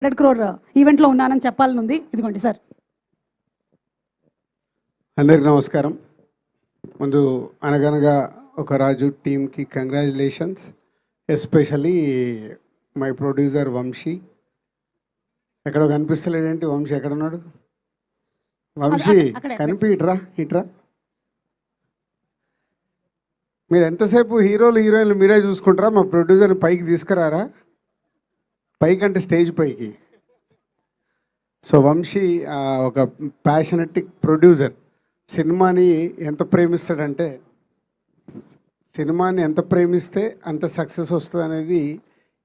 100 crore ఈవెంట్లో ఉన్నానని చెప్పాలని ఉంది. ఇదిగోండి సార్. అందరికీ నమస్కారం. ముందు అనగనగా ఒక రాజు టీమ్కి congratulations, especially my producer Vamsi. ఎక్కడో కనిపిస్తలేడేంటి? వంశీ ఎక్కడున్నాడు? వంశీ కనిపిట్రా, ఇట్రా. మీరు ఎంతసేపు హీరోలు హీరోయిన్లు మీరే చూసుకుంటారా? మా ప్రొడ్యూసర్ని పైకి తీసుకురారా? పైకి అంటే స్టేజ్ పైకి. సో వంశీ ఒక ప్యాషనెటిక్ ప్రొడ్యూసర్. సినిమాని ఎంత ప్రేమిస్తే అంత సక్సెస్ వస్తుంది అనేది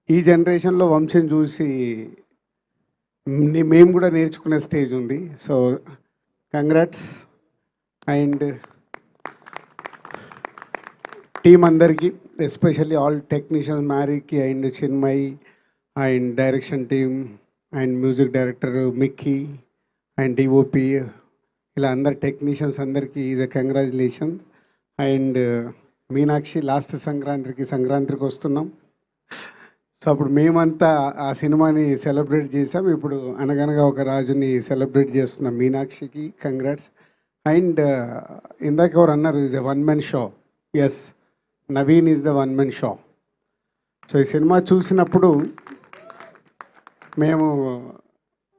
ఈ జనరేషన్లో వంశీని చూసి మేము కూడా నేర్చుకునే స్టేజ్ ఉంది. So congrats. అండ్ టీమ్ అందరికీ, ఎస్పెషల్లీ ఆల్ టెక్నీషియన్స్, మ్యారీకి and Chinmayi and direction team and music director Mickey and DOP, ఇలా అందరు టెక్నీషియన్స్ అందరికీ is a congratulation. And Meenakshi last సంక్రాంతికి వస్తున్నాం. సో అప్పుడు మేమంతా ఆ సినిమాని సెలబ్రేట్ చేసాం. ఇప్పుడు అనగనగా ఒక రాజుని సెలబ్రేట్ చేస్తున్నాం. మీనాక్షికి కంగ్రాట్స్. అండ్ ఇందాక ఎవరు అన్నారు, is a one man show. Yes, Naveen is the one man show. So ఈ సినిమా చూసినప్పుడు మేము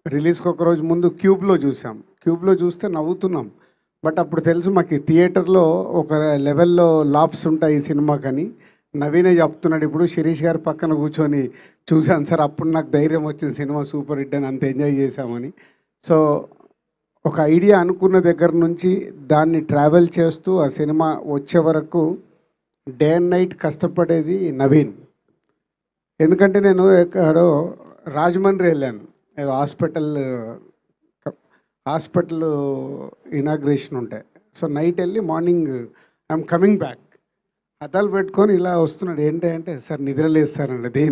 రిలీజ్కి ఒక రోజు ముందు క్యూబ్లో చూస్తే నవ్వుతున్నాం. బట్ అప్పుడు తెలుసు మాకు థియేటర్లో ఒక లెవెల్లో లాప్స్ ఉంటాయి ఈ సినిమాకని. నవీనే చెప్తున్నాడు ఇప్పుడు, శిరీష్ గారి పక్కన కూర్చొని చూశాను సార్, అప్పుడు నాకు ధైర్యం వచ్చింది, సినిమా సూపర్ హిట్ అని, అంత ఎంజాయ్ చేశామని. సో ఒక ఐడియా అనుకున్న దగ్గర నుంచి దాన్ని ట్రావెల్ చేస్తూ ఆ సినిమా వచ్చే వరకు డే అండ్ నైట్ కష్టపడేది నవీన్. ఎందుకంటే నేను ఎక్కడో రాజమండ్రి వెళ్ళాను, ఏదో హాస్పిటల్ ఇనాగ్రేషన్ ఉంటాయి. సో నైట్ వెళ్ళి మార్నింగ్ ఐఎమ్ కమింగ్ బ్యాక్, అద్దాలు పెట్టుకొని ఇలా వస్తున్నాడు. ఏంటి అంటే, సార్ నిద్రలేస్తారండి.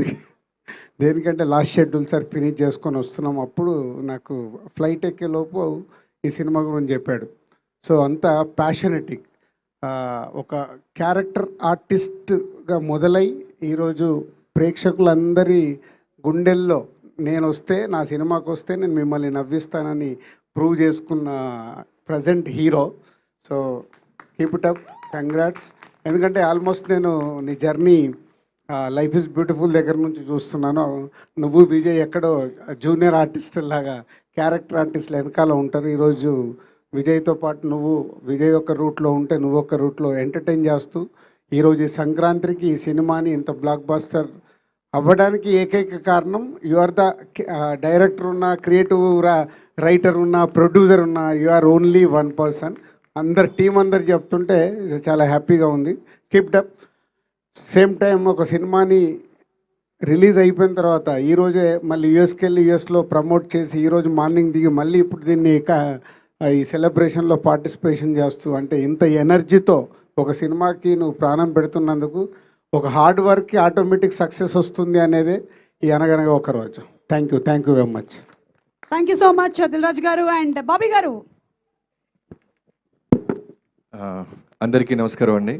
దేనికంటే లాస్ట్ షెడ్యూల్ సార్ ఫినిష్ చేసుకొని వస్తున్నాం. అప్పుడు నాకు ఫ్లైట్ ఎక్కేలోపు ఈ సినిమా గురించి చెప్పాడు. సో అంత ప్యాషనెటిక్, ఒక క్యారెక్టర్ ఆర్టిస్ట్గా మొదలై ఈరోజు ప్రేక్షకులందరి గుండెల్లో నా సినిమాకి వస్తే నేను మిమ్మల్ని నవ్విస్తానని ప్రూవ్ చేసుకున్న present hero. So keep it up, congrats. ఎందుకంటే ఆల్మోస్ట్ నేను నీ జర్నీ లైఫ్ ఈజ్ బ్యూటిఫుల్ దగ్గర నుంచి చూస్తున్నాను. నువ్వు విజయ్ ఎక్కడో జూనియర్ ఆర్టిస్ట్ లాగా క్యారెక్టర్ ఆర్టిస్టులు వెనకాల ఉంటారు. ఈరోజు విజయ్తో పాటు విజయ్ ఒక రూట్లో ఉంటే నువ్వు ఒక రూట్లో ఎంటర్టైన్ చేస్తూ ఈరోజు ఈ సంక్రాంతికి ఈ సినిమాని ఇంత బ్లాక్ బస్టర్ అవ్వడానికి ఏకైక కారణం, యు ఆర్ ద డైరెక్టర్ ఉన్న, క్రియేటివ్ రైటర్ ఉన్న, ప్రొడ్యూసర్ ఉన్న, you are only one person. Team అందరు చెప్తుంటే చాలా హ్యాపీగా ఉంది. Keep up. సేమ్ టైం ఒక సినిమాని రిలీజ్ అయిపోయిన తర్వాత ఈరోజే మళ్ళీ యూఎస్కి వెళ్ళి యూఎస్లో ప్రమోట్ చేసి ఈరోజు మార్నింగ్ దిగి మళ్ళీ ఇప్పుడు దీన్ని ఈ సెలబ్రేషన్లో పార్టిసిపేషన్ చేస్తూ, అంటే ఇంత ఎనర్జీతో ఒక సినిమాకి నువ్వు ప్రాణం పెడుతున్నందుకు, ఒక హార్డ్ వర్క్కి ఆటోమేటిక్ సక్సెస్ వస్తుంది అనేది ఈ అనగనగా ఒక రోజు. Thank you very much. Thank you so much Dil Raju గారు అండ్ బాబీ గారు. అందరికీ నమస్కారం అండి.